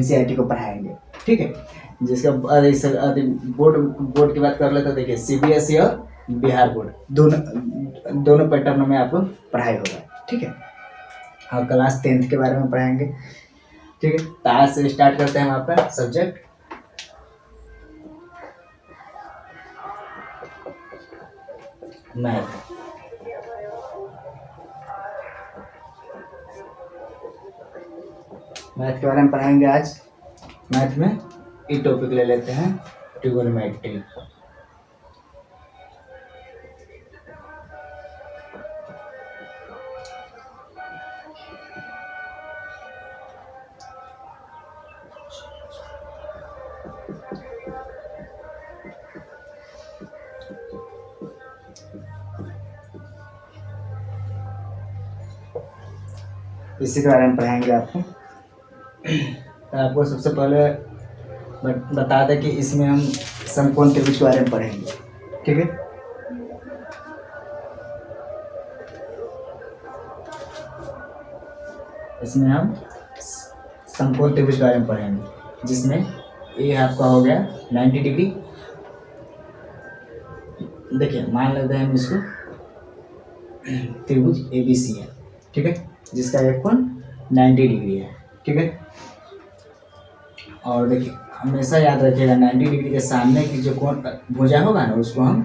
NCERT को पढ़ाएंगे। ठीक है, जिसका बोर्ड बोर्ड की बात कर ले तो देखिए सीबीएसई और बिहार बोर्ड दोनों पैटर्न में आपको पढ़ाई होगा। ठीक है, और क्लास 10th के बारे में पढ़ाएंगे। ठीक है, तो आज से स्टार्ट करते हैं हम आपका सब्जेक्ट मैथ। मैथ के बारे में पढ़ाएंगे आज। मैथ में ये टॉपिक ले लेते हैं ट्रिगोनोमेट्री। इसी के बारे में पढ़ाएंगे आपको। तो आपको सबसे पहले बता दें कि इसमें हम समकोण त्रिभुज के बारे में पढ़ेंगे। ठीक है, इसमें हम समकोण त्रिभुज के बारे में पढ़ेंगे, जिसमें ये आपका हो गया 90 डिग्री। देखिए मान लेते हैं हम इसको त्रिभुज ABC है। ठीक है, जिसका एक कोण 90 डिग्री है। ठीक है, और देखिए हमेशा याद रखिएगा 90 डिग्री के सामने की जो कोण भुजा होगा ना उसको हम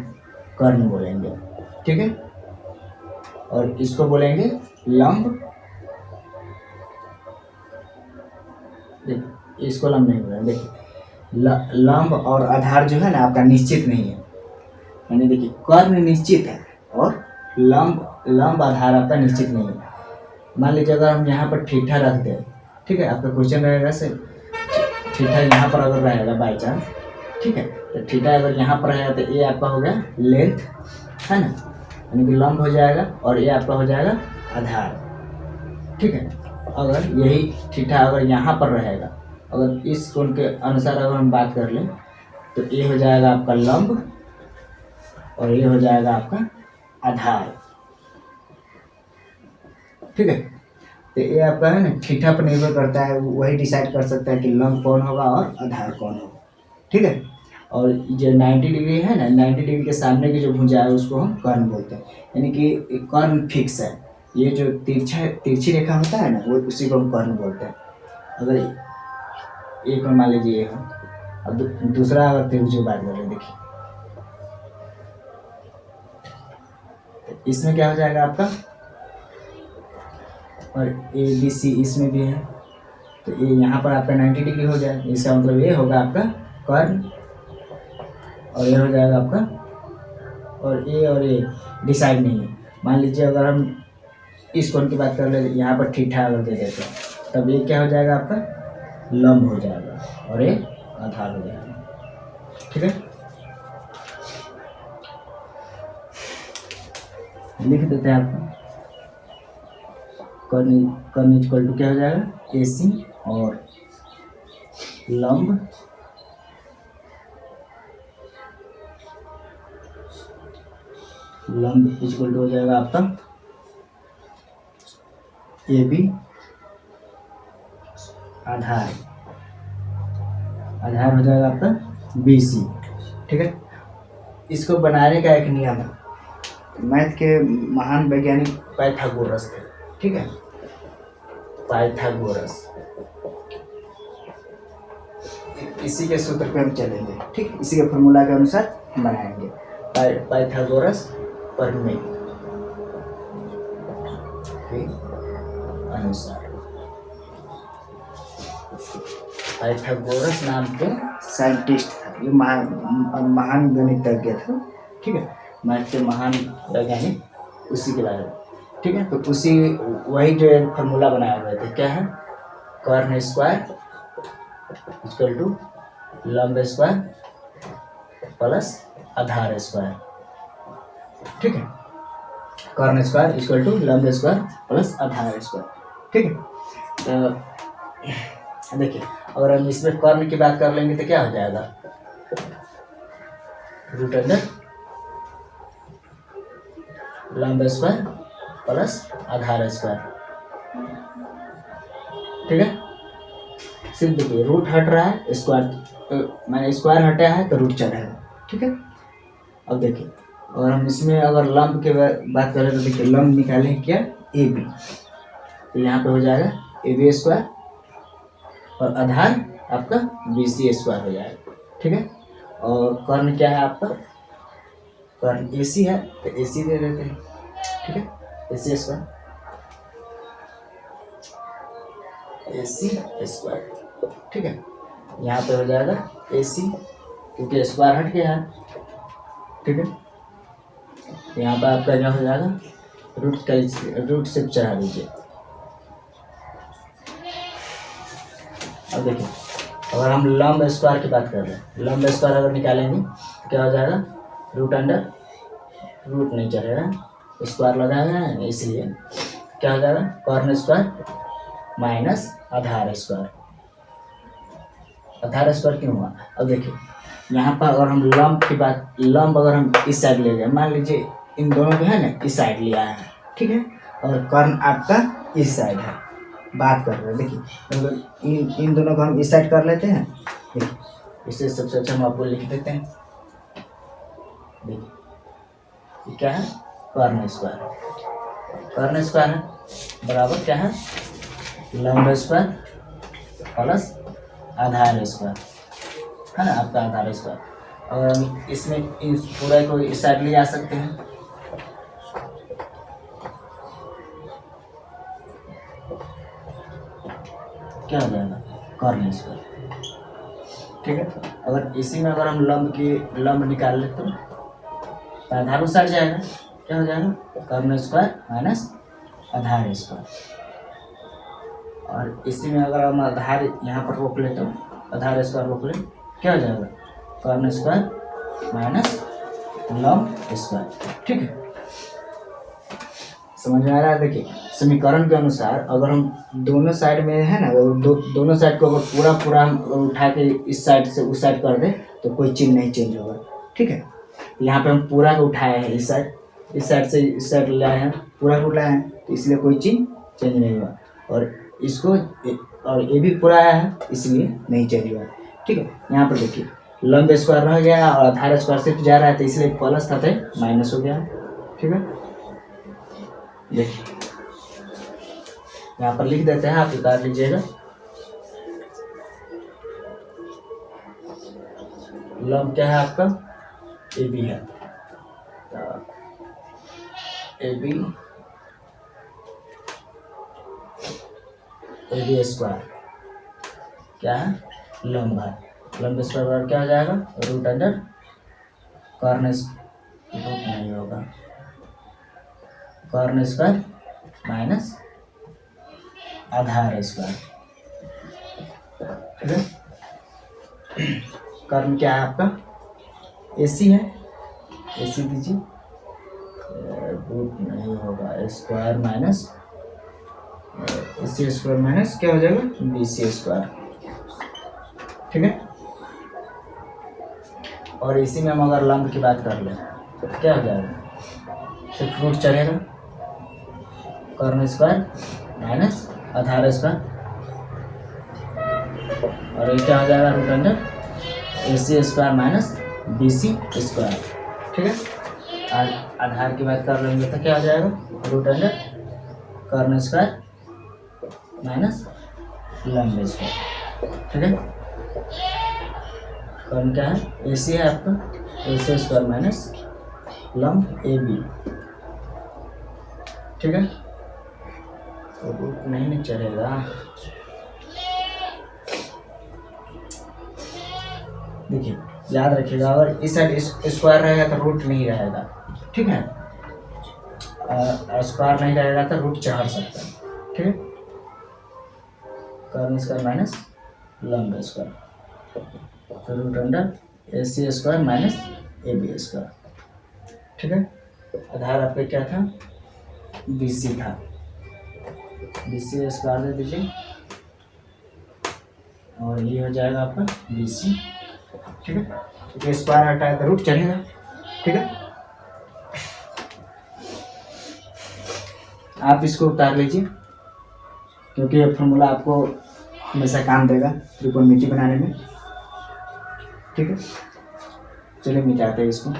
कर्ण बोलेंगे। ठीक है, और इसको बोलेंगे लंब। देखिए इसको लंब नहीं बोलेंगे। देखिए लंब और आधार जो है ना आपका निश्चित नहीं है, यानी देखिए कर्ण निश्चित है और लंब आधार आपका निश्चित नहीं है। मान लीजिए अगर हम यहाँ पर थीटा रख दें, ठीक है, आपका क्वेश्चन रहेगा से थीटा यहाँ पर अगर रहेगा बाई चांस, ठीक है, तो थीटा अगर यहाँ पर रहेगा तो ये आपका हो गया लेंथ, है ना, यानी कि लंब हो जाएगा, और ये आपका हो जाएगा आधार। ठीक है, अगर यही थीटा अगर यहाँ पर रहेगा, अगर इस कोण के अनुसार अगर हम बात कर लें तो ये हो जाएगा आपका लंब और ये हो जाएगा आपका आधार। ठीक है, तो ये आपका है ना थीटा पर निर्भर करता है, वही डिसाइड कर सकता है कि लंब कौन होगा और आधार कौन होगा। ठीक है, और जो 90 डिग्री है ना, 90 डिग्री के सामने की जो भुजा है उसको हम कर्ण बोलते हैं, यानी कि कर्ण फिक्स है। ये जो तिरछी रेखा होता है ना वो उसी को हम कर्ण बोलते हैं। अगर एक मान लीजिए ये हो, अब दूसरा अगर त्रिभुज की बात कर रहे, देखिए तो इसमें क्या हो जाएगा आपका, और ABC इसमें भी है, तो ये यहाँ पर आपका 90 डिग्री हो जाए, इसका मतलब ये होगा आपका कर्ण, और ये हो जाएगा आपका, और ये डिसाइड नहीं है। मान लीजिए अगर हम इस कोण की बात कर ले, यहाँ पर थीटा अगर दे देते हैं तब ये क्या हो जाएगा आपका लंब हो जाएगा और ये आधार हो जाएगा। ठीक है, लिख देते हैं आपको कर्ण इक्वल टू क्या हो जाएगा AC, और लंब इक्वल टू हो जाएगा आपका AB, आधार हो जाएगा आपका BC। ठीक है, इसको बनाने का एक नियम है, मैथ के महान वैज्ञानिक पाइथागोरस थे। ठीक है, पाइथागोरस, इसी के सूत्र पे हम चलेंगे। ठीक, इसी के फॉर्मूला के अनुसार हम बनाएंगे पाइथागोरस प्रमेय के अनुसार। पाइथागोरस नाम के साइंटिस्ट था, ये महान गणितज्ञ था। ठीक है, मैथ के महान वैज्ञानिक उसी के बारे में। ठीक है, तो उसी वही जो एक फार्मूला बनाए हुए थे, क्या है, कर्ण स्क्वायर इक्वल टू लंब स्क्वायर प्लस आधार स्क्वायर। ठीक है, कर्ण स्क्वायर इक्वल टू लंब स्क्वायर प्लस आधार स्क्वायर। ठीक है, तो देखिए अगर हम इसमें कर्ण की बात कर लेंगे तो क्या हो जाएगा, रूट अंडर लंब स्क्वायर प्लस आधार स्क्वायर। ठीक है, सिर्फ देखिए रूट हट रहा है, स्क्वायर मैंने स्क्वायर हटा है तो रूट चढ़ेगा, ठीक है। अब देखिए और हम इसमें अगर लंब के बात करें तो देखिए लंब निकालें क्या, ए बी, तो यहाँ पे हो जाएगा ए बी स्क्वायर और आधार आपका बी सी स्क्वायर हो जाएगा, ठीक है। और कर्ण क्या है आपका, कर्ण ए सी है तो ए सी दे देते हैं, ठीक है, ए सी स्क्वायर, ए सी स्क्वायर, ठीक है। यहाँ पे हो जाएगा ए सी क्योंकि स्क्वायर हट गया है, ठीक है। यहाँ पर आपका क्या हो जाएगा, रूट से चढ़ा दीजिए। अब देखिए अगर हम लंब स्क्वायर की बात कर रहे हैं, लंब स्क्वायर अगर निकालेंगे तो क्या हो जाएगा, रूट अंडर रूट नहीं चढ़ेगा, स्क्वायर लगाया है इसलिए क्या हो जाएगा, कॉर्न स्क्वायर माइनस आधार स्क्वायर। आधार स्क्वायर क्यों हुआ, अब देखिए यहाँ पर अगर हम लंब की बात, लंब अगर हम इस साइड ले गए, मान लीजिए इन दोनों को है ना इस साइड लिया है, ठीक है, और कर्ण आपका इस साइड है, बात कर रहे हैं। देखिए अगर इन दोनों को हम इस साइड कर लेते हैं, देखिए इससे सबसे अच्छा हम आपको लिख देते हैं, देखिए ये क्या है, कर्ण स्क्वायर, कर्ण स्क्वायर है बराबर क्या है, लंब स्क्वायर प्लस आधार स्क्वायर, है ना आपका आधार स्क्वायर। और इसमें इस पूरे को इस साइड ले जा सकते हैं, क्या हो जाएगा, कॉर्न स्क्वायर, ठीक है। अगर इसी में अगर हम लंब निकाल ले तो आधार उस साइड जाएगा, क्या हो जाएगा, कॉर्न स्क्वायर माइनस आधार स्क्वायर। और इसी में अगर हम आधार यहाँ पर रोक ले तो आधार स्क्वायर रोक ले, क्या हो जाएगा, कॉर्न स्क्वायर माइनस लंब स्क्वायर, ठीक है। समझ में आ रहा है। देखिए समीकरण के अनुसार अगर हम दोनों साइड में है ना, दोनों साइड को अगर पूरा हम उठा के इस साइड से उस साइड कर दे तो कोई चिन्ह नहीं चेंज होगा, ठीक है। यहाँ पे हम पूरा को उठाए हैं, इस साइड से इस साइड लाए हैं, पूरा को लाए हैं, तो इसलिए कोई चिन्ह चेंज नहीं हुआ। और इसको और ये भी पूरा आया है इसलिए नहीं चेंज हुआ, ठीक है। यहाँ पर देखिए लंब स्क्वायर रह गया और आधार स्क्वायर सिर्फ जा रहा है तो इसलिए प्लस था तो माइनस हो गया, ठीक है। देखिए यहाँ पर लिख देते हैं, आप उतार लीजिएगा, लंब क्या है आपका, ए बी है, ए बी स्क्वायर क्या है, लंब है, लंब स्क्वायर क्या हो जाएगा, रूट अंडर कॉर्न रूट नहीं होगा, कॉर्न स्क्वायर माइनस आधार स्क्वायर, ठीक है। कर्ण क्या है आपका, एसी है, एसी दीजिए, रूट नहीं होगा, square minus AC square minus क्या हो जाएगा, बी सी स्क्वायर, ठीक है। और इसी में हम अगर लंब की बात कर लें तो क्या हो जाएगा, सिर्फ रूट चढ़ेगा, कर्ण स्क्वायर माइनस आधार स्क्वायर, और ये क्या हो जाएगा, root under A C square minus B C square, ठीक है। आधार की बात कर लेंगे तो क्या हो जाएगा, रूट अंडर कर्ण स्क्वायर माइनस लंब स्क्वायर, ठीक है। कर्ण क्या है, ए सी है आपका, ए सी स्क्वायर माइनस लंब ए बी, ठीक है। तो रूट नहीं चलेगा, देखिए याद रखिएगा, अगर इस साइड स्क्वायर रहेगा तो रूट नहीं रहेगा, ठीक है, स्क्वायर नहीं रहेगा तो रूट चढ़ सकता है, ठीक है। कर्ण स्क्वायर माइनस लंब स्क्वायर, तो root under A C square minus A B square, ठीक है। आधार आपका क्या था, बी सी था, बी सी स्क्वायर दे दीजिए और ये हो जाएगा आपका बी सी, ठीक है। क्योंकि स्क्वायर हटाए तो रूट चढ़ेगा, ठीक है। आप इसको उतार लीजिए क्योंकि ये फॉर्मूला आपको हमेशा काम देगा त्रिकोणमिति बनाने में। ठीक है, चलिए मिटाते हैं इसको।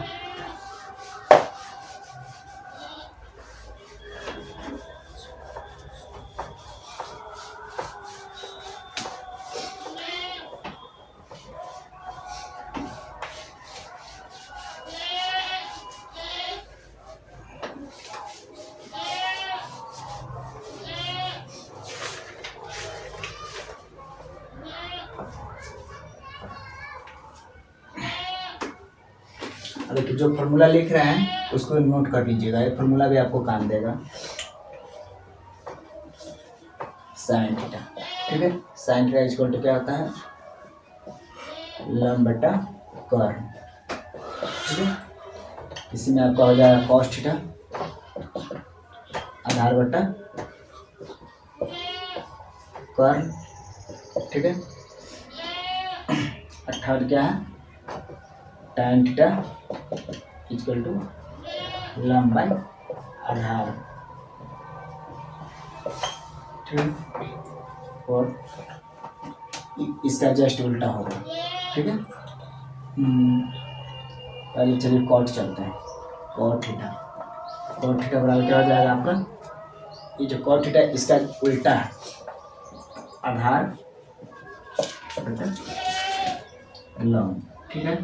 देखिए जो फॉर्मूला लिख रहे हैं उसको नोट कर लीजिएगा, ये फॉर्मूला भी आपको काम देगा। साइन थीटा, ठीक है, साइन थीटा इक्वल टू क्या होता है, लंब बटा कॉर्न। ठीक है, इसी में आपका हो जाएगा कॉस थीटा आधार बटा कॉर्न। ठीक है, 58 क्या है, tan थीटा इक्वल टू लंब बाय आधार। ठीक है, और इसका जस्ट उल्टा होगा। ठीक है, पहले चलिए कॉट चलते हैं। कॉट थीटा, कॉट थीटा बराबर क्या हो जाएगा आपका, ये जो कॉट थीटा इसका उल्टा है, आधार बटा लंब। ठीक है,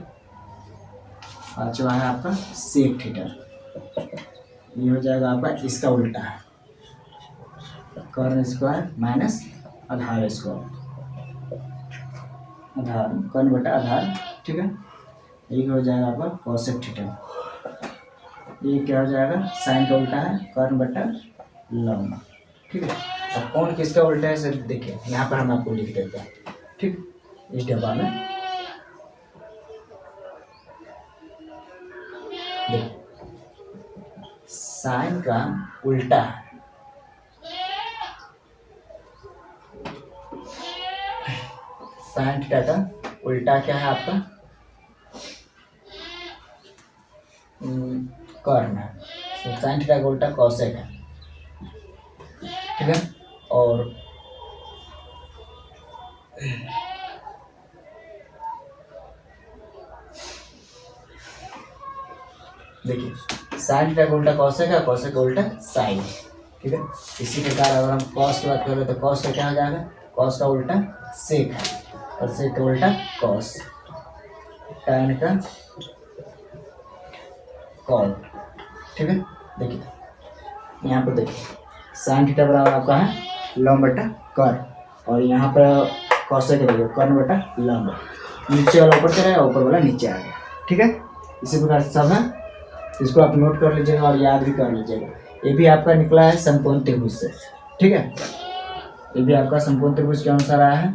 पांचवा है आपका सेक थीटा, ये हो जाएगा आपका इसका उल्टा है, कॉर्न स्क्वायर माइनस आधार स्क्वायर, आधार कॉर्न बटा आधार। ठीक है, ये हो जाएगा आपका कॉसेक थीटा, ये क्या हो जाएगा, साइन का उल्टा है, कॉर्न बटा लंब। ठीक है, अब कौन किसका उल्टा है सर देखिए, यहाँ पर हम आपको लिख देते हैं। ठीक, इस डब्बा में साइन का उल्टा है, साइन थीटा का उल्टा क्या है आपका, कॉर्न है, तो साइन थीटा का उल्टा कॉसेक है। ठीक है, और देखिए साइन थीटा का उल्टा कॉसेक है, कॉसेक का उल्टा साइन। ठीक है, इसी प्रकार अगर हम कॉस की बात करें तो कॉस का क्या हो जाएगा, कॉस का उल्टा सेक है, और सेक का उल्टा कॉस, टैन का कॉट। ठीक है, देखिए यहाँ पर देखिए साइन थीटा बराबर आपका है लंब बटा कॉर्न, और यहाँ पर कॉसेक बराबर कॉर्न बटा लंब, नीचे वाला ऊपर चला गया, ऊपर वाला नीचे आ गया। ठीक है, इसी प्रकार से सब है, इसको आप नोट कर लीजिएगा और याद भी कर लीजिएगा। ये भी आपका निकला है समकोण त्रिभुज से। ठीक है, ये भी आपका समकोण त्रिभुज के अनुसार आया है,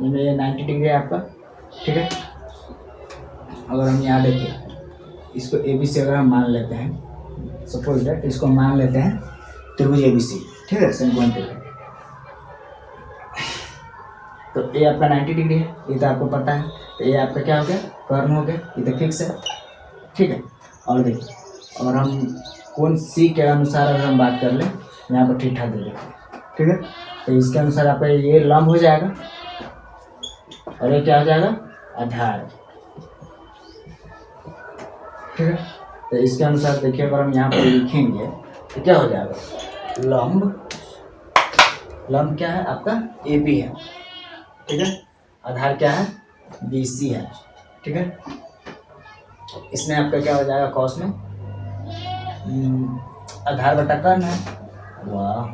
ये 90 डिग्री है आपका। ठीक है, अगर हम यहाँ देखिए इसको ABC अगर हम मान लेते हैं, सपोज दैट इसको मान लेते हैं त्रिभुज ABC। ठीक है, समकोण त्रिभुज, तो ये आपका 90 डिग्री है, ये तो आपको पता है, तो ये आपका क्या हो गया, कर्ण हो गया, ये तो फिक्स है। ठीक है, और देखिए और हम कौन सी के अनुसार अगर हम बात कर लें, यहाँ पर ठीठा दे दें। ठीक है, तो इसके अनुसार आपका ये लंब हो जाएगा और ये क्या हो जाएगा, आधार। ठीक है, तो इसके अनुसार देखिए अगर हम यहाँ पर लिखेंगे तो क्या हो जाएगा, लंब, लंब क्या है आपका AB है। ठीक है, आधार क्या है, BC है। ठीक है, इसमें आपका क्या हो जाएगा, कॉस में आधार बटा कर्ण है। वाह,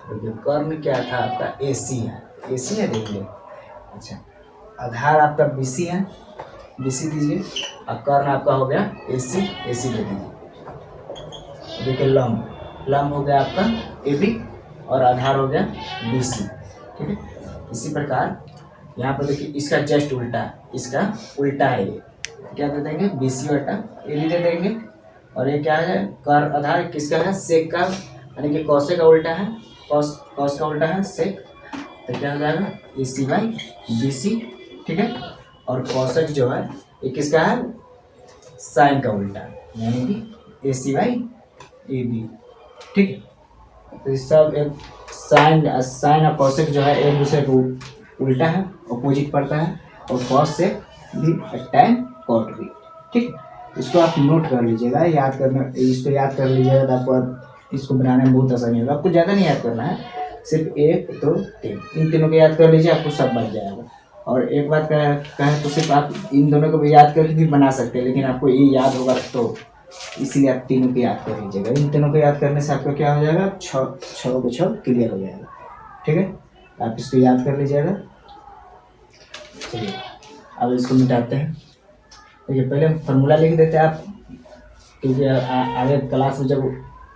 देखिए कर्ण क्या था आपका AC है, AC है देखिए। अच्छा, आधार आपका BC है, BC दीजिए, अब कर्ण आपका हो गया AC, AC दे दीजिए। देखिए लंब, लंब हो गया आपका AB और आधार हो गया BC। ठीक है, इसी प्रकार यहाँ पर देखिए इसका जस्ट उल्टा, इसका उल्टा है, ये क्या दे देंगे, BC बटा AB दे देंगे, और ये क्या है, कर आधार किसका है, सेक का, यानी कि कॉसे का उल्टा है, कॉस का उल्टा है सेक, तो क्या हो जाएगा AC बाई BC। ठीक है, और कॉसेक जो है ये किसका है, साइन का उल्टा, यानी कि AC बाई AB। ठीक है, तो सब एक साइन साइन और कॉसेक जो है एक दूसरे को उल्टा है, अपोजिट पड़ता है, और कॉस से भी टैन कॉट भी। ठीक, इसको आप नोट कर लीजिएगा, याद करना, इसको याद कर लीजिएगा तो आपको इसको बनाने में बहुत आसानी होगा। आपको ज़्यादा नहीं याद करना है, सिर्फ 1 2 3 इन तीनों को याद कर लीजिए, आपको सब बन जाएगा। और एक बात कहें तो सिर्फ आप इन दोनों को भी याद करके भी बना सकते हैं, लेकिन आपको ये याद होगा तो इसीलिए आप तीनों को याद कर लीजिएगा। इन तीनों को याद करने से आपका क्या हो जाएगा, 6 क्लियर हो जाएगा। ठीक है, आप इसको याद कर लीजिएगा। चलिए अब इसको मिटाते हैं। देखिए पहले फार्मूला लिख देते हैं आप, क्योंकि आगे क्लास में जब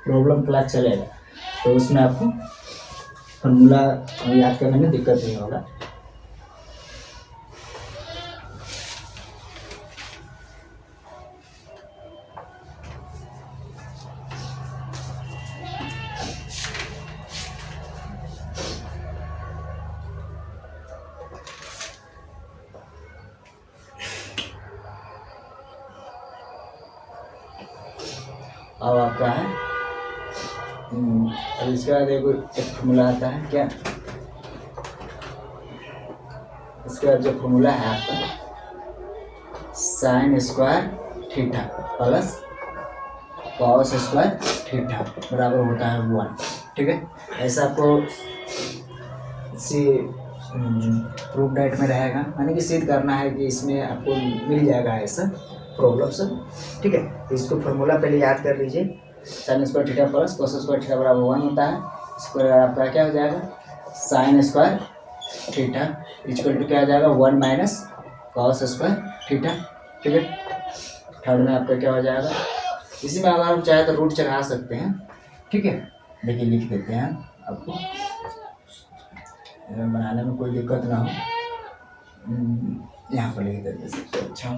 प्रॉब्लम क्लास चलेगा तो उसमें आपको फार्मूला याद करने में दिक्कत नहीं होगा। अब आपका है अब इसके बाद एक फॉर्मूला आता है क्या, इसके बाद जो फॉर्मूला है आपका sign square theta plus cos square theta बराबर होता है 1। ठीक है, ऐसा आपको इसी प्रूफ डाइट में रहेगा, यानी कि सिद्ध करना है कि इसमें आपको मिल जाएगा ऐसा प्रॉब्लम सब। ठीक है, इसको फॉर्मूला पहले याद कर लीजिए, sine square theta plus cos square theta बराबर 1 होता है। इसको आपका क्या हो जाएगा, sine square theta equal to क्या हो जाएगा 1 माइनस कॉस स्क्वायर थीटा। ठीक है, थर्ड में आपका क्या हो जाएगा, इसी में अगर हम चाहे तो रूट चढ़ा सकते हैं। ठीक है, देखिए लिख देते हैं आपको, बनाने में कोई दिक्कत ना हो, यहाँ पर लिख देते हैं। अच्छा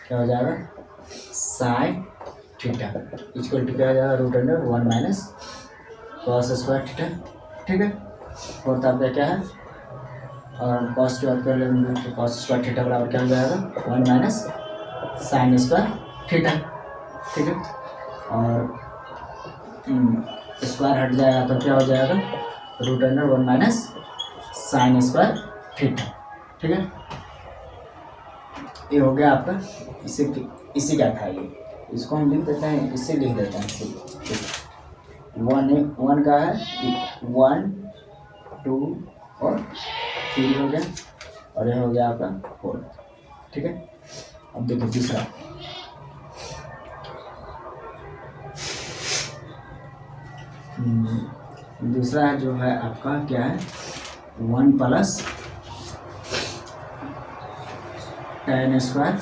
क्या हो जाएगा, साइन थीटा इक्वल टू क्या हो जाएगा root under 1 minus cos square theta. ठीक है, फोर्थ आपका क्या है, और कॉस की बात कर लेंगे तो कॉस स्क्वायर थीटा बराबर क्या हो जाएगा 1 माइनस साइन स्क्वायर थीटा। ठीक है, और स्क्वायर हट जाएगा तो क्या हो जाएगा root under 1 minus sine square theta. ठीक है, ये हो गया आपका, इसी का था ये, इसको हम लिख देते हैं, इससे लिख देते हैं 1 का है 1 2 और 3 हो गया, और ये हो गया आपका 4। ठीक है, अब देखो तीसरा, दूसरा जो है आपका क्या है 1 प्लस tan स्क्वायर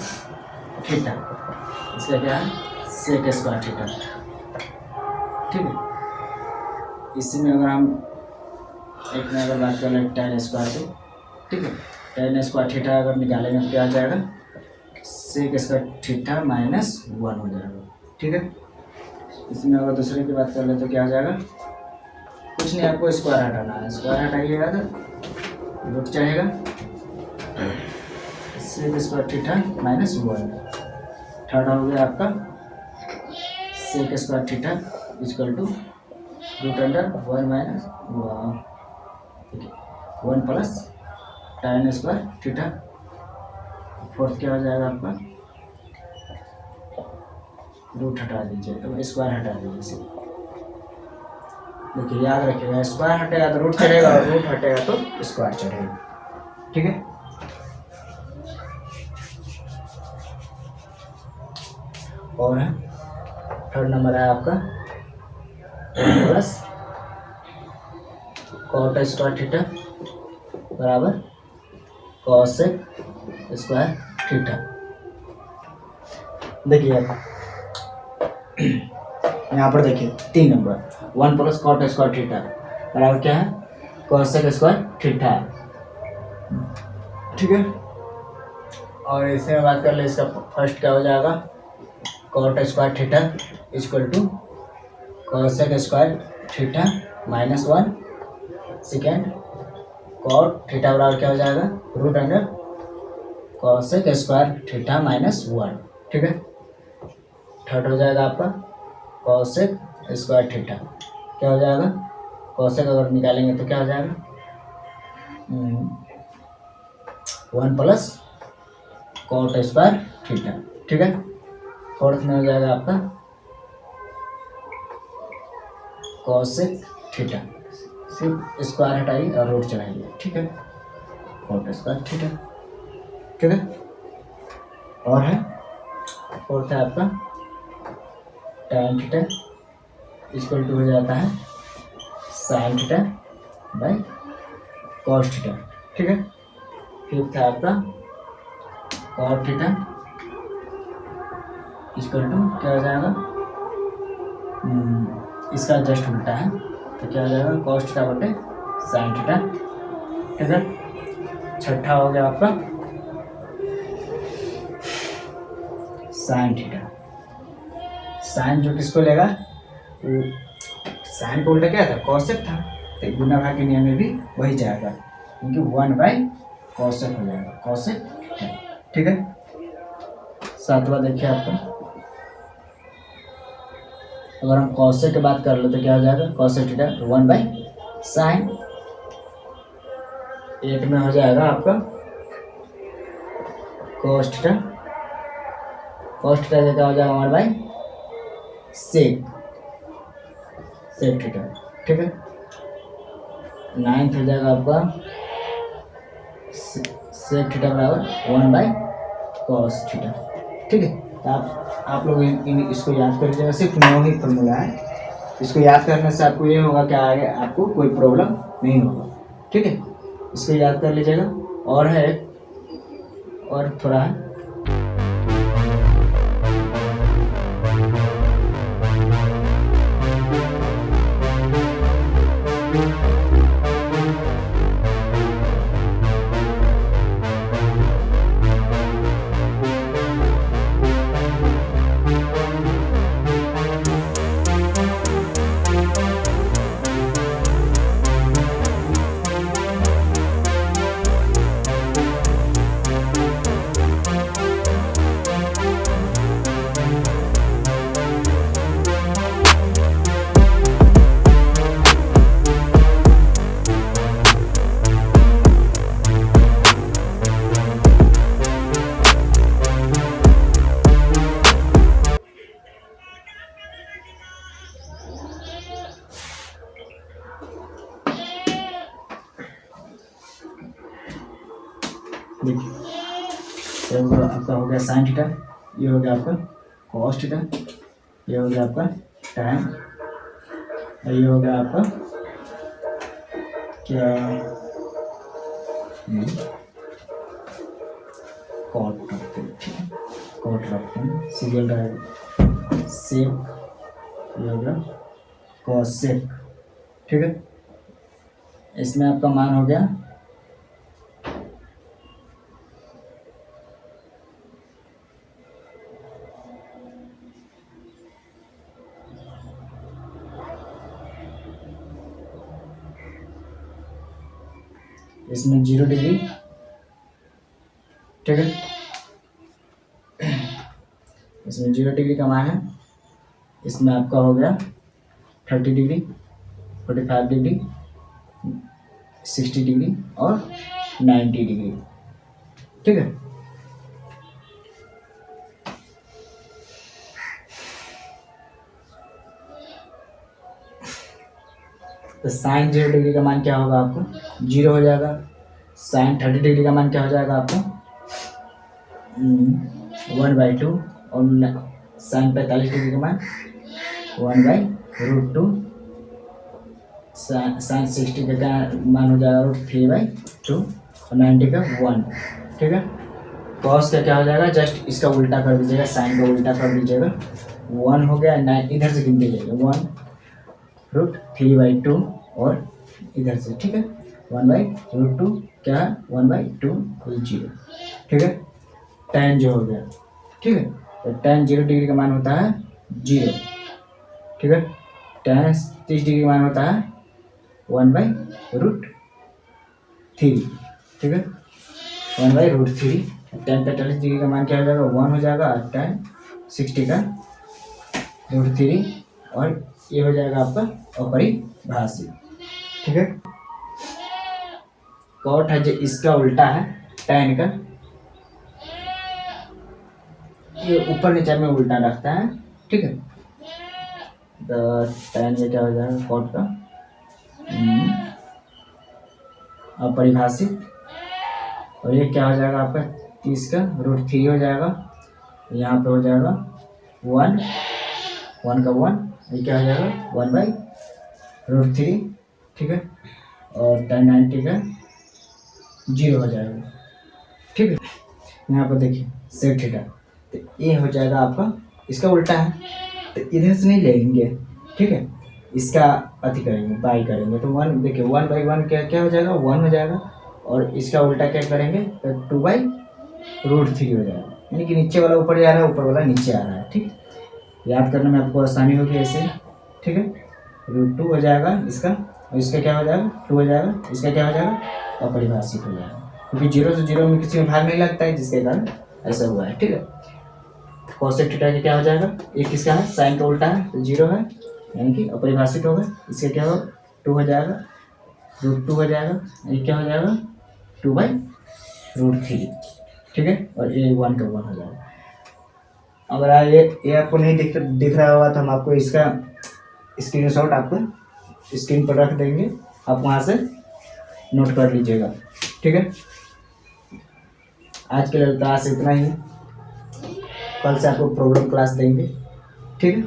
थीटा, इसका क्या है सेक स्क्वायर थीटा। ठीक है, इसी में अगर हम एक में अगर बात कर लें tan स्क्वायर की, ठीक है, tan स्क्वायर थीटा अगर निकालेंगे तो क्या आ जाएगा सेक स्क्वायर थीटा माइनस 1 हो जाएगा। ठीक है, इसमें अगर दूसरे की बात कर ले तो क्या हो जाएगा, कुछ नहीं, आपको स्क्वायर हटाना है, स्क्वायर हटाइएगा तो रूट चढ़ेगा sec square theta minus 1। Third हो गया आपका sec square theta equal to root under 1 minus 1 plus tan square theta. Fourth क्या हो जाएगा आपका, रूट हटा दीजिए, अब स्क्वायर हटा दीजिए। देखिए याद रखिएगा, स्क्वायर हटेगा तो रूट चढ़ेगा, और रूट हटेगा तो स्क्वायर चढ़ेगा। ठीक है, और है थर्ड नंबर है आपका प्लस कॉट स्क्वायर थीटा बराबर कॉसेक स्क्वायर थीटा। देखिए यहाँ पर देखिए 3 number 1 plus cot square theta बराबर क्या है कॉसेक स्क्वायर थीटा। ठीक है, और इसमें बात कर ले, इसका फर्स्ट क्या हो जाएगा cot square theta equal to cosec square theta minus 1। Second cot theta बराबर क्या हो जाएगा root under cosec square theta minus 1। ठीक है, थर्ड हो जाएगा आपका कॉसेक स्क्वायर थीटा क्या हो जाएगा कोसेक अगर निकालेंगे तो क्या हो जाएगा 1 प्लस कॉट स्क्वायर थीटा। ठीक है, फोर्थ में हो जाएगा आपका कोसेक थीटा, सिर्फ स्क्वायर हटाइए और रूट चढ़ाइए। ठीक है, कॉट स्क्वायर थीटा। ठीक है, और है फोर्थ है आपका tan थीटा इक्वल टू हो जाता है sin theta by cos theta. ठीक है, फिफ्थ है आपका cot थीटा इक्वल टू क्या हो जाएगा, इसका जस्ट उल्टा है तो क्या हो जाएगा cos थीटा बटे sin थीटा। ठीक है, छठा हो गया आपका sin थीटा। साइन जो किसको लेगा, साइन को उल्टा क्या था कॉसेक था, तो गुना भाग के नियम में भी वही जाएगा क्योंकि 1/कॉसेक हो जाएगा कॉसेक थीटा। ठीक है, सातवां देखिए आपका, अगर हम कॉसेक की बात कर ले तो क्या हो जाएगा कॉसेक थीटा 1/साइन। 8 में हो जाएगा आपका कॉस थीटा, कॉस थीटा क्या हो जाएगा 1/सेक थीटा। ठीक है, 9th हो जाएगा आपका सेक थीटा बराबर 1/कॉस थीटा। ठीक है, तो आप लोग इसको याद कर लीजिएगा, सिर्फ 9 ही फॉर्मूला है, इसको याद करने से आपको ये होगा कि आगे आपको कोई प्रॉब्लम नहीं होगा। ठीक है, इसको याद कर लीजिएगा। और है और थोड़ा है देखिए, ये आपका हो गया साइन थीटा, ये हो गया आपका कॉस थीटा, ये हो गया आपका टैन, ये हो गया आपका क्या कॉट रखते हैं। ठीक है, कॉट रखते हैं, सीरियल डायग्राम सेक, ये हो गया कॉसेक। ठीक है, इसमें आपका मान हो गया इसमें 0 डिग्री। ठीक है, इसमें 0 डिग्री का मान है, इसमें आपका हो गया 30 डिग्री, 45 डिग्री, 60 डिग्री और 90 डिग्री। ठीक है, तो साइन 0 डिग्री का मान क्या होगा आपको 0 हो जाएगा। साइन 30 डिग्री का मान क्या हो जाएगा आपको 1/2 और साइन 45 डिग्री का मान 1/√2। साइन 60 का मान हो जाएगा √3/2 और 90 का 1। ठीक है, कॉस का क्या हो जाएगा, जस्ट इसका उल्टा कर दीजिएगा, साइन का उल्टा कर दीजिएगा, 1 हो गया, 9 इधर से गिन दीजिएगा 1√3/2 और इधर से। ठीक है, 1/√2 क्या है 1/2 0। ठीक है, tan जो हो गया। ठीक है, तो tan 0 डिग्री का मान होता है 0। ठीक है, tan 30 डिग्री का मान होता है 1/√3। ठीक है, 1/√3। tan 45 डिग्री का मान क्या हो जाएगा 1 हो जाएगा, tan 60 का √3 और ये हो जाएगा आपका अपरिभाषी। ठीक है। कॉट है जो इसका उल्टा है tan का, ये ऊपर नीचे में उल्टा रखता है, ठीक है। तो tan ये क्या हो जाएगा कॉट का अपरिभाषित, और ये क्या हो जाएगा आपका 30 का √3 हो जाएगा, यहाँ पे हो जाएगा 1 का 1, ये क्या हो जाएगा 1/√3, ठीक है। और tan 90 का 0 हो जाएगा, ठीक है। यहाँ पर देखिए sec थीटा, तो ये हो जाएगा आपका इसका उल्टा है, तो इधर से नहीं लेंगे, ठीक है, इसका अति करेंगे बाई करेंगे, तो 1 देखिए 1/1 क्या हो जाएगा 1 हो जाएगा, और इसका उल्टा क्या करेंगे तो 2/√3 हो जाएगा, यानी कि नीचे वाला ऊपर जा रहा है, ऊपर वाला नीचे आ रहा है, ठीक है। याद करने में आपको आसानी होगी ऐसे, ठीक है। √2 हो जाएगा इसका, और इसका क्या हो जाएगा 2 हो जाएगा, इसका क्या हो जाएगा अपरिभाषित हो जाएगा, क्योंकि 0 से 0 में किसी में भाग नहीं लगता है, जिसके कारण ऐसा हुआ है, ठीक है। cosec थीटा का क्या हो जाएगा, एक किसका है साइन का उल्टा है तो 0 है, यानी कि अपरिभाषित होगा, इसका क्या होगा 2 हो जाएगा, √2 हो जाएगा, ये क्या हो जाएगा 2/√3, ठीक है। और ये 1 का 1 हो जाएगा। अगर ये आपको नहीं दिख रहा होगा तो हम आपको इसका स्क्रीनशॉट आपको स्क्रीन पर रख देंगे, आप वहाँ से नोट कर लीजिएगा, ठीक है। आज के लिए क्लास इतना ही, कल से आपको प्रॉब्लम क्लास देंगे, ठीक है।